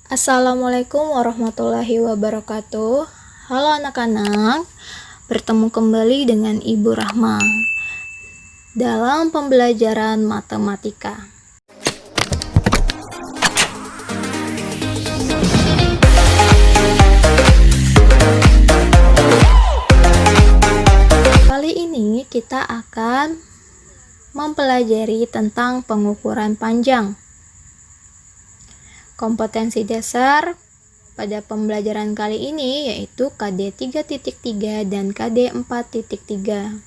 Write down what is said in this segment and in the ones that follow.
Assalamualaikum warahmatullahi wabarakatuh. Halo anak-anak, bertemu kembali dengan Ibu Rahma dalam pembelajaran matematika. Kali ini kita akan mempelajari tentang pengukuran panjang. Kompetensi dasar pada pembelajaran kali ini yaitu KD 3.3 dan KD 4.3.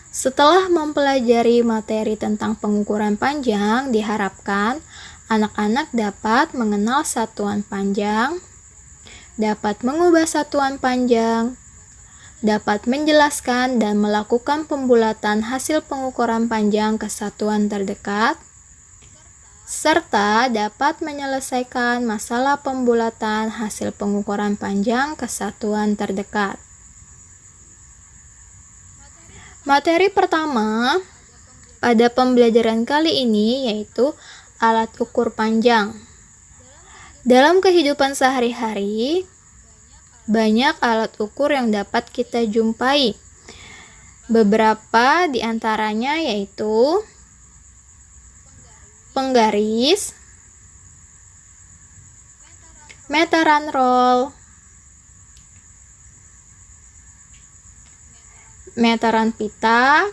Setelah mempelajari materi tentang pengukuran panjang, diharapkan anak-anak dapat mengenal satuan panjang, dapat mengubah satuan panjang, dapat menjelaskan dan melakukan pembulatan hasil pengukuran panjang ke satuan terdekat, serta dapat menyelesaikan masalah pembulatan hasil pengukuran panjang ke satuan terdekat. Materi pertama pada pembelajaran kali ini yaitu alat ukur panjang. Dalam kehidupan sehari-hari, banyak alat ukur yang dapat kita jumpai. Beberapa di antaranya yaitu penggaris, meteran roll, meteran pita,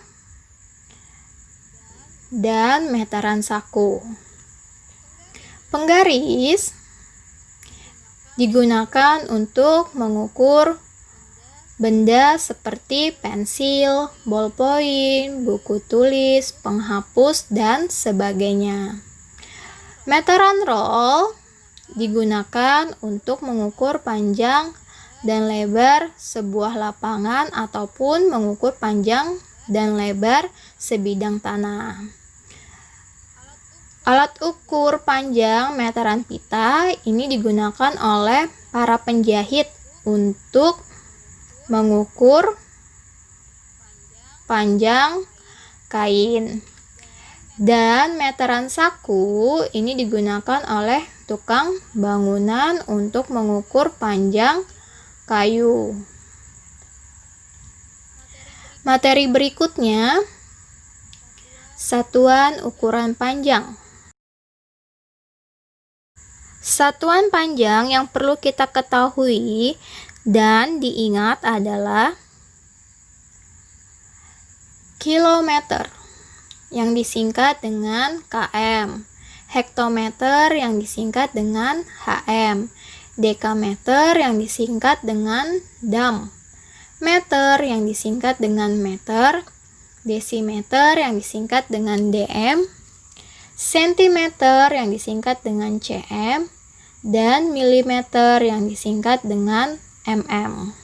dan meteran saku. Penggaris digunakan untuk mengukur benda seperti pensil, ballpoint, buku tulis, penghapus, dan sebagainya. Meteran roll digunakan untuk mengukur panjang dan lebar sebuah lapangan ataupun mengukur panjang dan lebar sebidang tanah. Alat ukur panjang meteran pita ini digunakan oleh para penjahit untuk mengukur panjang kain. Dan meteran saku ini digunakan oleh tukang bangunan untuk mengukur panjang kayu. Materi berikutnya, satuan ukuran panjang. Satuan panjang yang perlu kita ketahui dan diingat adalah kilometer yang disingkat dengan km, hektometer yang disingkat dengan hm, dekameter yang disingkat dengan dam, meter yang disingkat dengan meter, desimeter yang disingkat dengan dm, sentimeter yang disingkat dengan cm, dan milimeter yang disingkat dengan mm.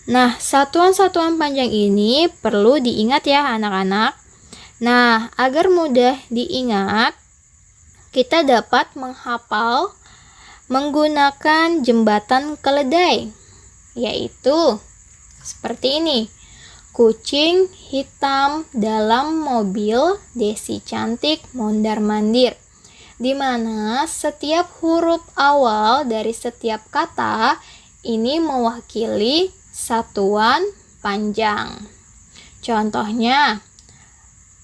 Nah, satuan-satuan panjang ini perlu diingat ya anak-anak. Nah, agar mudah diingat, kita dapat menghafal menggunakan jembatan keledai, yaitu seperti ini. Kucing hitam dalam mobil, Desi cantik mondar-mandir. Di mana setiap huruf awal dari setiap kata ini mewakili satuan panjang. Contohnya,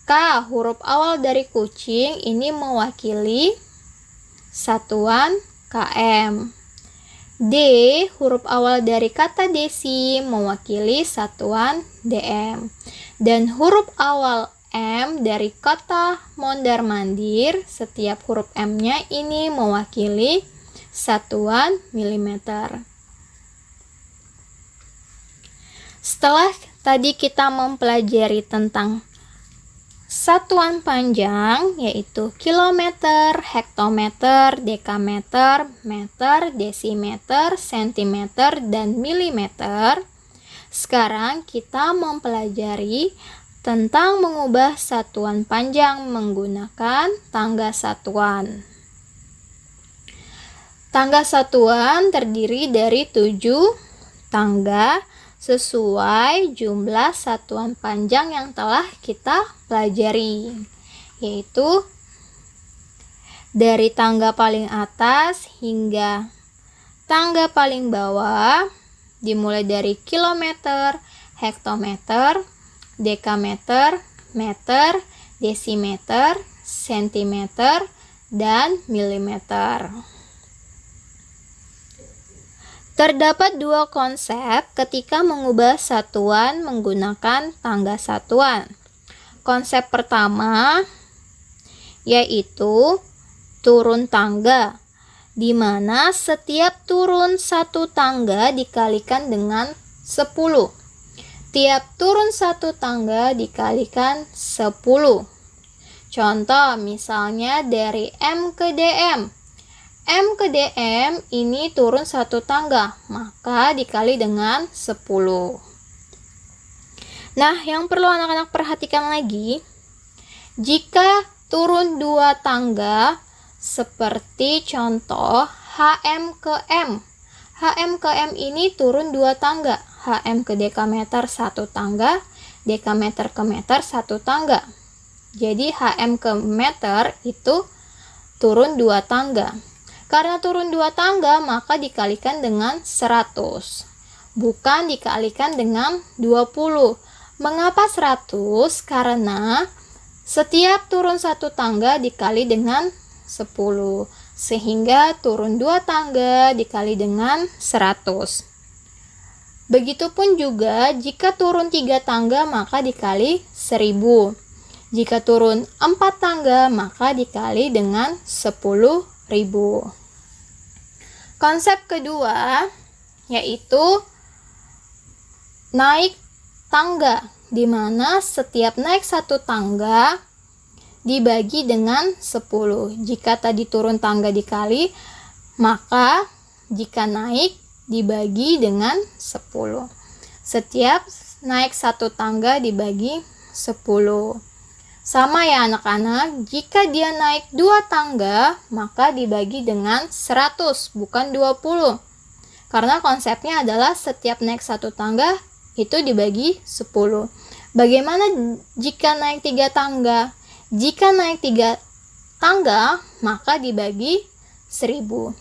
K huruf awal dari kucing ini mewakili satuan km. D huruf awal dari kata Desi mewakili satuan dm. Dan huruf awal M dari kata mondar-mandir, setiap huruf M-nya ini mewakili satuan milimeter. Setelah tadi kita mempelajari tentang satuan panjang yaitu kilometer, hektometer, dekameter, meter, desimeter, sentimeter, dan milimeter, sekarang kita mempelajari tentang mengubah satuan panjang menggunakan tangga satuan. Tangga satuan terdiri dari 7 tangga sesuai jumlah satuan panjang yang telah kita pelajari, yaitu dari tangga paling atas hingga tangga paling bawah, dimulai dari kilometer, hektometer, dekameter, meter, desimeter, sentimeter, dan milimeter. Terdapat dua konsep ketika mengubah satuan menggunakan tangga satuan. Konsep pertama yaitu turun tangga, di mana setiap turun satu tangga dikalikan dengan 10. Tiap turun satu tangga dikalikan 10. Contoh misalnya dari M ke DM. M ke DM ini turun satu tangga, maka dikali dengan 10. Nah, yang perlu anak-anak perhatikan lagi, jika turun 2 tangga, seperti contoh HM ke M. HM ke M ini turun 2 tangga. HM ke dekameter 1 tangga, dekameter ke meter 1 tangga. Jadi HM ke meter itu turun 2 tangga. Karena turun 2 tangga, maka dikalikan dengan 100. Bukan dikalikan dengan 20. Mengapa 100? Karena setiap turun 1 tangga dikali dengan 10. Sehingga turun 2 tangga dikali dengan 100. Begitupun juga jika turun 3 tangga, maka dikali 1000. Jika turun 4 tangga, maka dikali dengan 10.000. Konsep kedua yaitu naik tangga, di mana setiap naik 1 tangga dibagi dengan 10. Jika tadi turun tangga dikali, maka jika naik dibagi dengan 10. Setiap naik 1 tangga dibagi 10. Sama ya anak-anak, jika dia naik 2 tangga, maka dibagi dengan 100, bukan 20. Karena konsepnya adalah setiap naik 1 tangga, itu dibagi 10. Bagaimana jika naik 3 tangga? Jika naik 3 tangga, maka dibagi 1000.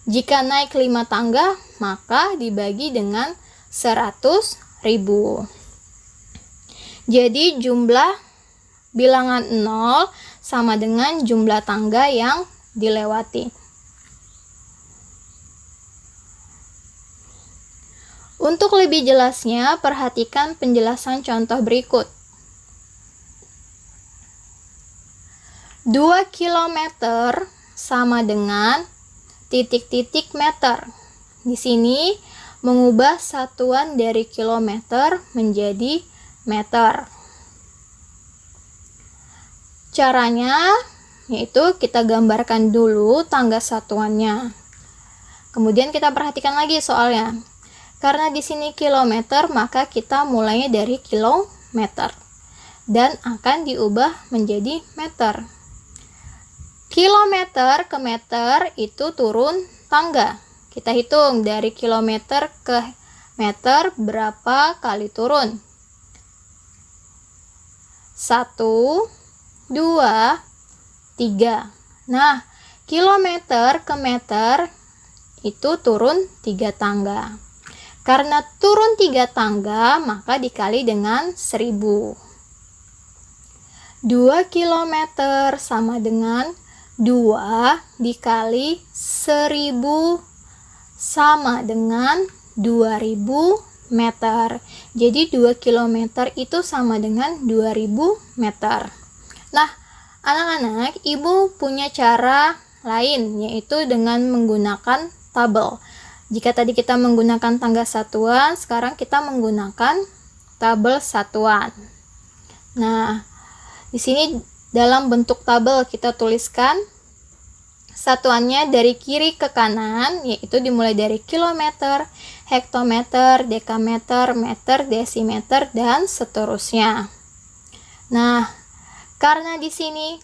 Jika naik 5 tangga, maka dibagi dengan 100.000. Jadi jumlah bilangan 0 sama dengan jumlah tangga yang dilewati. Untuk lebih jelasnya, perhatikan penjelasan contoh berikut. 2 kilometer sama dengan titik-titik meter. Di sini mengubah satuan dari kilometer menjadi meter. Caranya yaitu kita gambarkan dulu tangga satuannya. Kemudian kita perhatikan lagi soalnya. Karena di sini kilometer, maka kita mulainya dari kilometer dan akan diubah menjadi meter. Kilometer ke meter itu turun tangga. Kita hitung dari kilometer ke meter berapa kali turun. 1, 2, 3. Nah, kilometer ke meter itu turun 3 tangga. Karena turun 3 tangga, maka dikali dengan 1000. 2 kilometer sama dengan 2 dikali 1000 sama dengan 2000 meter. Jadi 2 kilometer itu sama dengan 2000 meter. Nah, anak-anak, ibu punya cara lain, yaitu dengan menggunakan tabel. Jika tadi kita menggunakan tangga satuan, sekarang kita menggunakan tabel satuan. Nah, di sini dalam bentuk tabel kita tuliskan satuannya dari kiri ke kanan, yaitu dimulai dari kilometer, hektometer, dekameter, meter, desimeter, dan seterusnya. Nah, karena di sini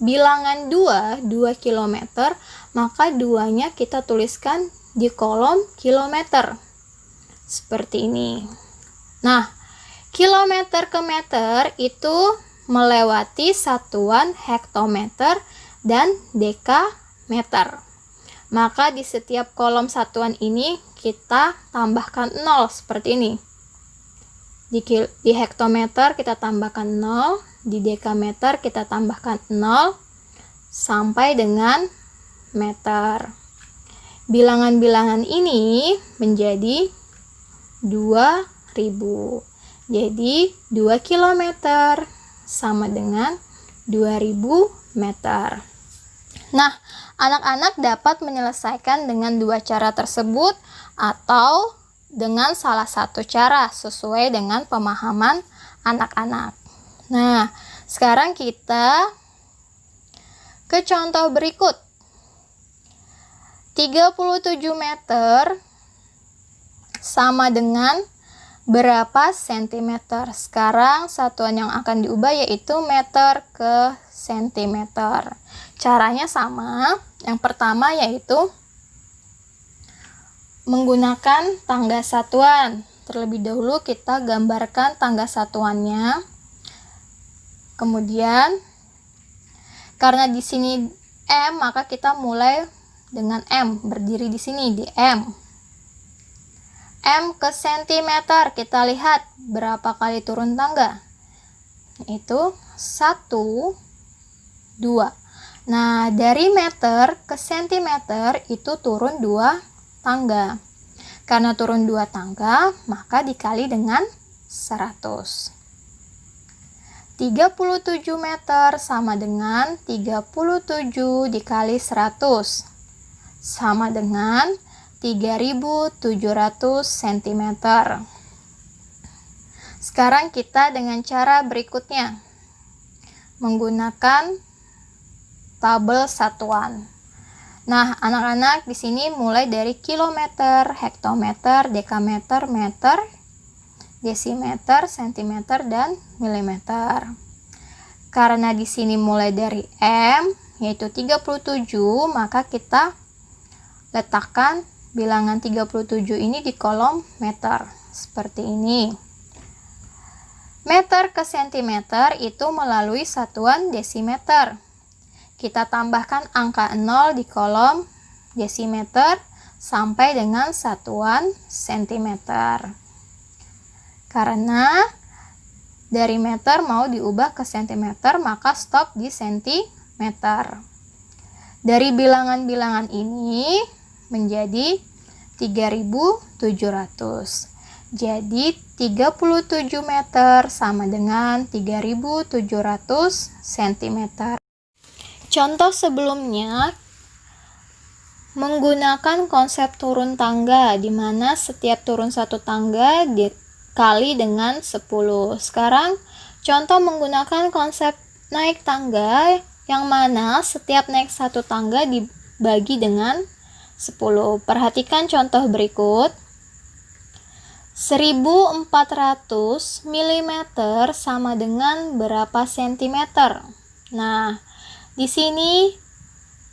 bilangan 2 km, maka 2-nya kita tuliskan di kolom kilometer. Seperti ini. Nah, kilometer ke meter itu melewati satuan hektometer dan dekameter. Maka di setiap kolom satuan ini kita tambahkan 0 seperti ini. Di hektometer kita tambahkan 0, di dekameter kita tambahkan 0, sampai dengan meter. Bilangan-bilangan ini menjadi 2000. Jadi 2 kilometer sama dengan 2000 meter. Nah, anak-anak dapat menyelesaikan dengan dua cara tersebut atau dengan salah satu cara sesuai dengan pemahaman anak-anak. Nah, sekarang kita ke contoh berikut. 37 meter sama dengan berapa sentimeter? Sekarang satuan yang akan diubah yaitu meter ke sentimeter. Caranya sama. Yang pertama yaitu menggunakan tangga satuan. Terlebih dahulu kita gambarkan tangga satuannya. Kemudian karena di sini M, maka kita mulai dengan M, berdiri di sini di M. M ke sentimeter, kita lihat berapa kali turun tangga. Itu 1, 2. Nah, dari meter ke sentimeter itu turun 2 tangga. Karena turun 2 tangga, maka dikali dengan 100. 37 meter sama dengan 37 dikali 100. Sama dengan 3700 cm. Sekarang kita dengan cara berikutnya. Menggunakan tabel satuan. Nah, anak-anak di sini mulai dari kilometer, hektometer, dekameter, meter, desimeter, sentimeter, dan milimeter. Karena di sini mulai dari M, yaitu 37, maka kita letakkan bilangan 37 ini di kolom meter. Seperti ini. Meter ke sentimeter itu melalui satuan desimeter. Kita tambahkan angka 0 di kolom desimeter sampai dengan satuan sentimeter. Karena dari meter mau diubah ke sentimeter, maka stop di sentimeter. Dari bilangan-bilangan ini menjadi 3700. Jadi 37 meter sama dengan 3700 cm. Contoh sebelumnya menggunakan konsep turun tangga, di mana setiap turun satu tangga dikali dengan 10. Sekarang contoh menggunakan konsep naik tangga, yang mana setiap naik satu tangga dibagi dengan 10. Perhatikan contoh berikut. 1400 mm sama dengan berapa sentimeter? Nah, di sini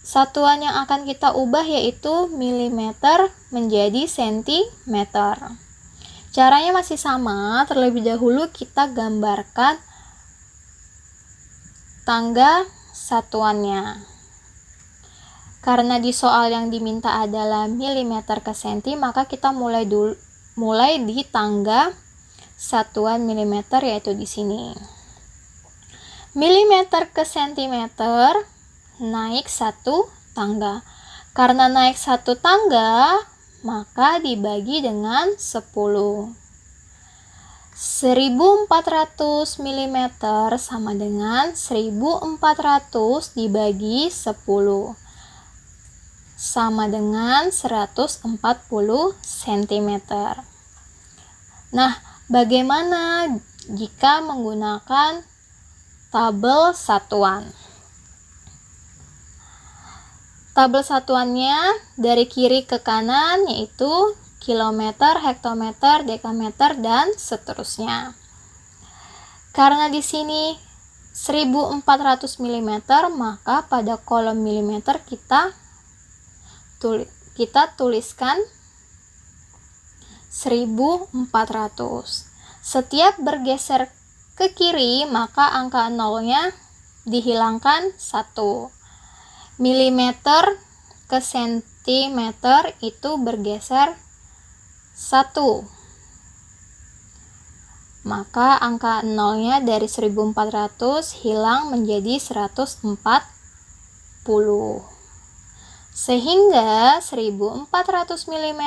satuan yang akan kita ubah yaitu milimeter menjadi sentimeter. Caranya masih sama, terlebih dahulu kita gambarkan tangga satuannya. Karena di soal yang diminta adalah milimeter ke senti, maka kita mulai di tangga satuan milimeter, yaitu di sini. Milimeter ke sentimeter naik satu tangga. Karena naik satu tangga, maka dibagi dengan 10. 1400 mm sama dengan 1400 dibagi 10. Sama dengan 140 cm. Nah, bagaimana jika menggunakan tabel satuan? Tabel satuannya dari kiri ke kanan yaitu kilometer, hektometer, dekameter, dan seterusnya. Karena di sini 1400 mm, maka pada kolom milimeter kita kita tuliskan 1400. Setiap bergeser ke kiri, maka angka nolnya dihilangkan 1. Milimeter ke sentimeter itu bergeser 1. Maka angka nolnya dari 1400 hilang menjadi 140. Sehingga 1400 mm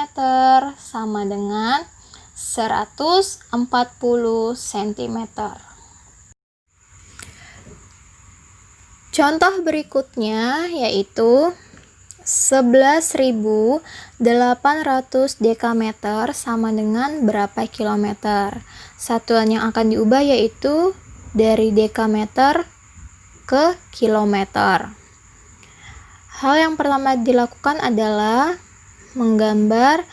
sama dengan 140 cm. Contoh berikutnya yaitu 11.800 dekameter sama dengan berapa kilometer. Satuan yang akan diubah yaitu dari dekameter ke kilometer. Hal yang pertama dilakukan adalah menggambar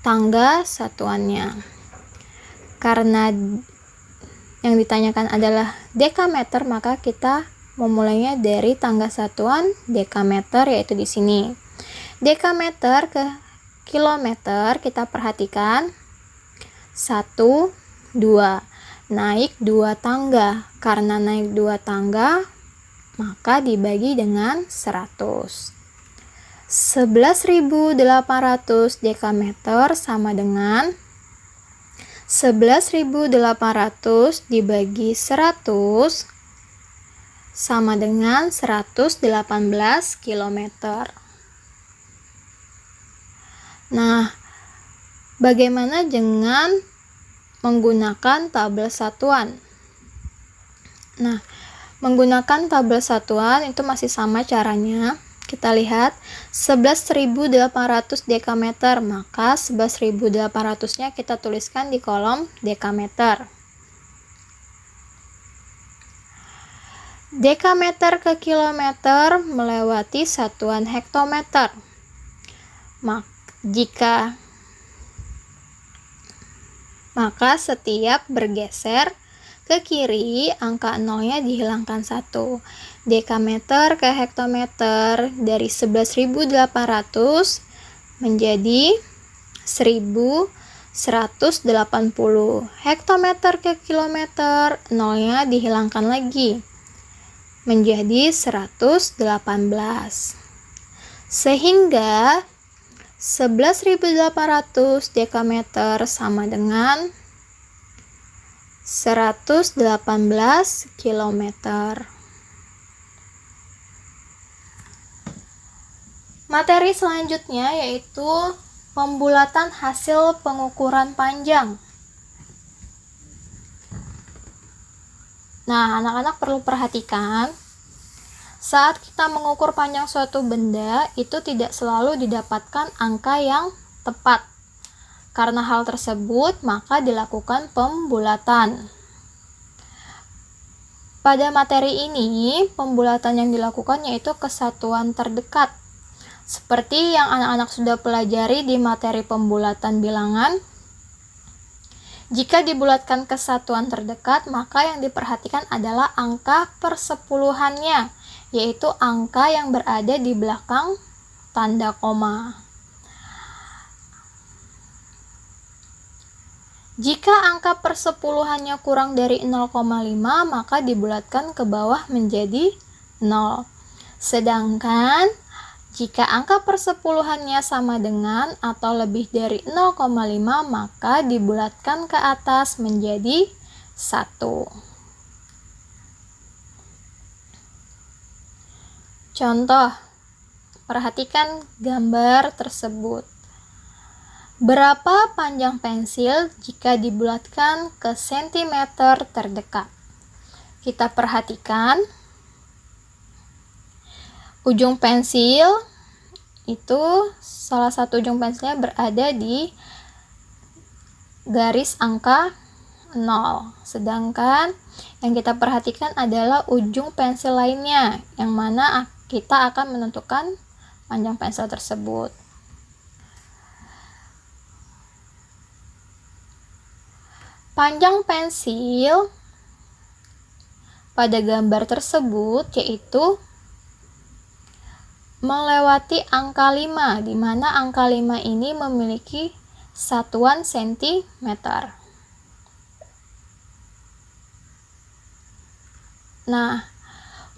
tangga satuannya. Karena yang ditanyakan adalah dekameter, maka kita memulainya dari tangga satuan dekameter, yaitu di sini. Dekameter ke kilometer kita perhatikan 1, 2. Naik 2 tangga. Karena naik 2 tangga, maka dibagi dengan 100. 11.800 dekameter sama dengan 11.800 dibagi 100 sama dengan 118 km. Nah, bagaimana dengan menggunakan tabel satuan? Nah, menggunakan tabel satuan itu masih sama caranya. Kita lihat 11.800 dekameter, maka 11.800-nya kita tuliskan di kolom dekameter. Dekameter ke kilometer melewati satuan hektometer. Maka setiap bergeser ke kiri, angka nolnya dihilangkan 1. Dekameter ke hektometer dari 11.800 menjadi 1.180. Hektometer ke kilometer, nolnya dihilangkan lagi menjadi 118. Sehingga 11.800 dekameter sama dengan 118 kilometer. Materi selanjutnya yaitu pembulatan hasil pengukuran panjang. Nah, anak-anak perlu perhatikan, saat kita mengukur panjang suatu benda, itu tidak selalu didapatkan angka yang tepat. Karena hal tersebut, maka dilakukan pembulatan. Pada materi ini, pembulatan yang dilakukan yaitu kesatuan terdekat. Seperti yang anak-anak sudah pelajari di materi pembulatan bilangan, jika dibulatkan kesatuan terdekat, maka yang diperhatikan adalah angka persepuluhannya, yaitu angka yang berada di belakang tanda koma. Jika angka persepuluhannya kurang dari 0,5, maka dibulatkan ke bawah menjadi 0. Sedangkan jika angka persepuluhannya sama dengan atau lebih dari 0,5, maka dibulatkan ke atas menjadi 1. Contoh, perhatikan gambar tersebut. Berapa panjang pensil jika dibulatkan ke sentimeter terdekat? Kita perhatikan ujung pensil itu, salah satu ujung pensilnya berada di garis angka 0. Sedangkan yang kita perhatikan adalah ujung pensil lainnya, yang mana kita akan menentukan panjang pensil tersebut. Panjang pensil pada gambar tersebut yaitu melewati angka 5, di mana angka 5 ini memiliki satuan sentimeter. Nah,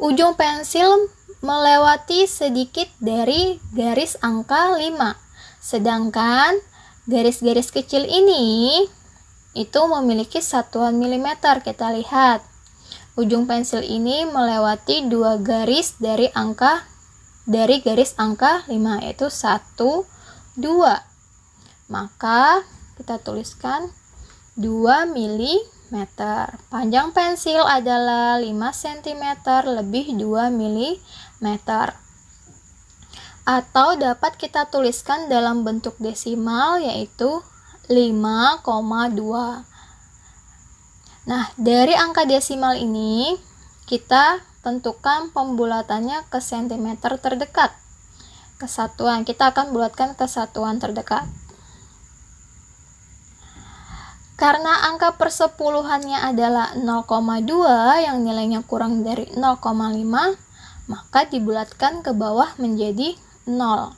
ujung pensil melewati sedikit dari garis angka 5, sedangkan garis-garis kecil ini itu memiliki satuan milimeter. Kita lihat, ujung pensil ini melewati 2 garis dari garis angka 5, yaitu 1, 2. Maka kita tuliskan 2 mm. Panjang pensil adalah 5 cm lebih 2 mm. Atau dapat kita tuliskan dalam bentuk desimal, yaitu 5,2. Nah, dari angka desimal ini kita tentukan pembulatannya ke sentimeter terdekat. Kesatuan, kita akan bulatkan kesatuan terdekat. Karena angka persepuluhannya adalah 0,2 yang nilainya kurang dari 0,5, maka dibulatkan ke bawah menjadi 0.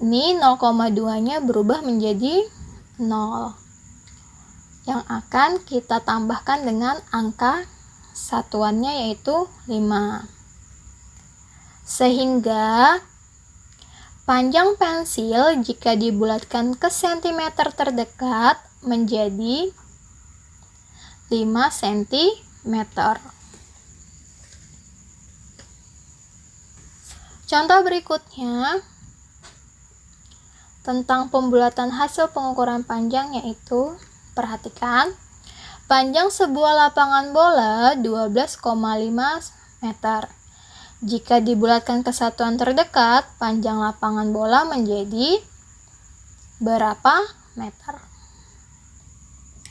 Ini 0,2-nya berubah menjadi 0. Yang akan kita tambahkan dengan angka satuannya, yaitu 5. Sehingga panjang pensil jika dibulatkan ke sentimeter terdekat menjadi 5 cm. Contoh berikutnya tentang pembulatan hasil pengukuran panjang, yaitu perhatikan, panjang sebuah lapangan bola 12,5 meter. Jika dibulatkan ke satuan terdekat, panjang lapangan bola menjadi berapa meter?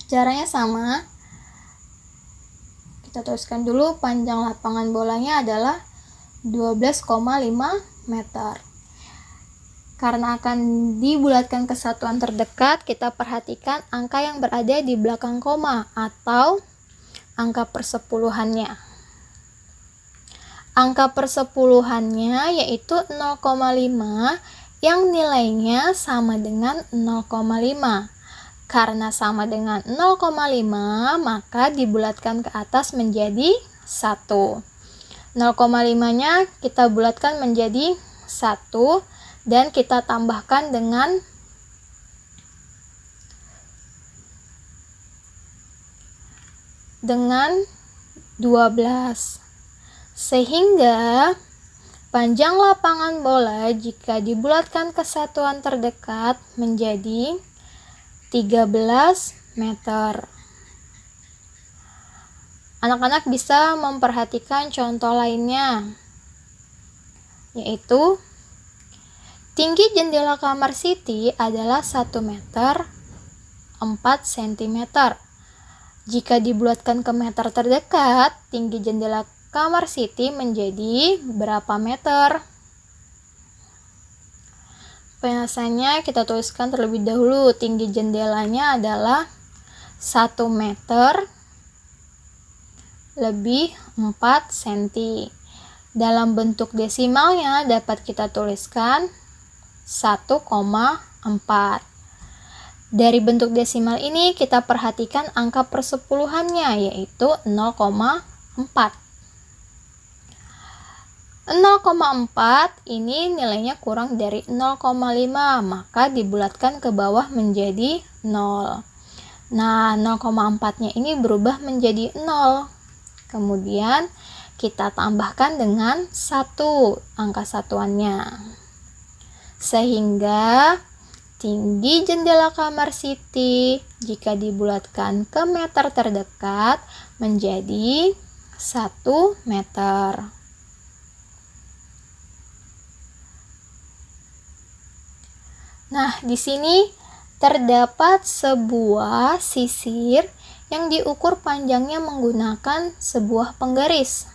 Caranya sama. Kita tuliskan dulu, panjang lapangan bolanya adalah 12,5 meter. Karena akan dibulatkan ke satuan terdekat, kita perhatikan angka yang berada di belakang koma atau angka persepuluhannya. Angka persepuluhannya yaitu 0,5 yang nilainya sama dengan 0,5. Karena sama dengan 0,5, maka dibulatkan ke atas menjadi 1. 0,5-nya kita bulatkan menjadi 1 dan kita tambahkan dengan dengan 12. Sehingga panjang lapangan bola jika dibulatkan ke satuan terdekat menjadi 13 meter. Anak-anak bisa memperhatikan contoh lainnya, yaitu tinggi jendela kamar Siti adalah 1 meter 4 cm. Jika dibulatkan ke meter terdekat, tinggi jendela kamar Siti menjadi berapa meter? Penjelasannya kita tuliskan terlebih dahulu. Tinggi jendelanya adalah 1 meter lebih 4 cm. Dalam bentuk desimalnya dapat kita tuliskan 1,4. Dari bentuk desimal ini kita perhatikan angka persepuluhannya, yaitu 0,4. 0,4 ini nilainya kurang dari 0,5, maka dibulatkan ke bawah menjadi 0. Nah, 0,4-nya ini berubah menjadi 0. Kemudian kita tambahkan dengan 1 angka satuannya. Sehingga tinggi jendela kamar Siti jika dibulatkan ke meter terdekat menjadi 1 meter. Nah, di sini terdapat sebuah sisir yang diukur panjangnya menggunakan sebuah penggaris.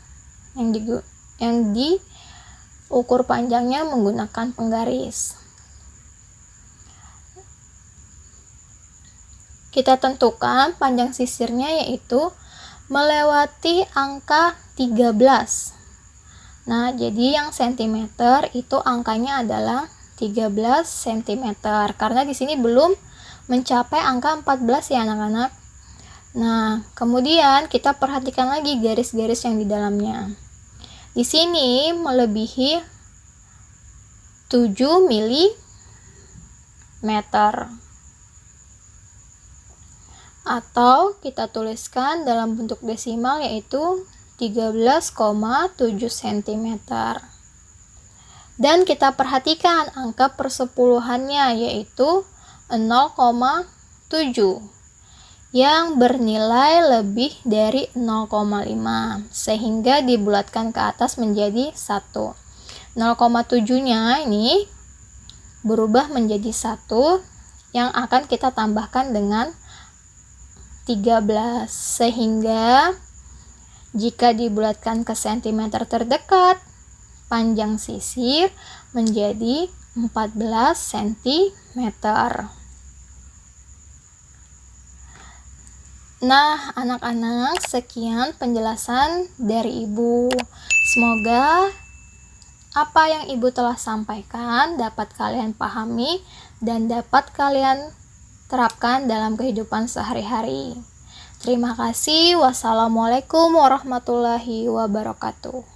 Yang diukur panjangnya menggunakan penggaris. Kita tentukan panjang sisirnya yaitu melewati angka 13. Nah, jadi yang sentimeter itu angkanya adalah 13 cm. Karena di sini belum mencapai angka 14 ya anak-anak. Nah, kemudian kita perhatikan lagi garis-garis yang di dalamnya. Di sini melebihi 7 mm atau kita tuliskan dalam bentuk desimal yaitu 13,7 cm. Dan kita perhatikan angka persepuluhannya yaitu 0,7 yang bernilai lebih dari 0,5 sehingga dibulatkan ke atas menjadi 1. 0,7-nya ini berubah menjadi 1 yang akan kita tambahkan dengan 13 sehingga jika dibulatkan ke sentimeter terdekat, panjang sisir menjadi 14 cm. Nah, anak-anak, sekian penjelasan dari Ibu. Semoga apa yang Ibu telah sampaikan dapat kalian pahami dan dapat kalian terapkan dalam kehidupan sehari-hari. Terima kasih. Wassalamualaikum warahmatullahi wabarakatuh.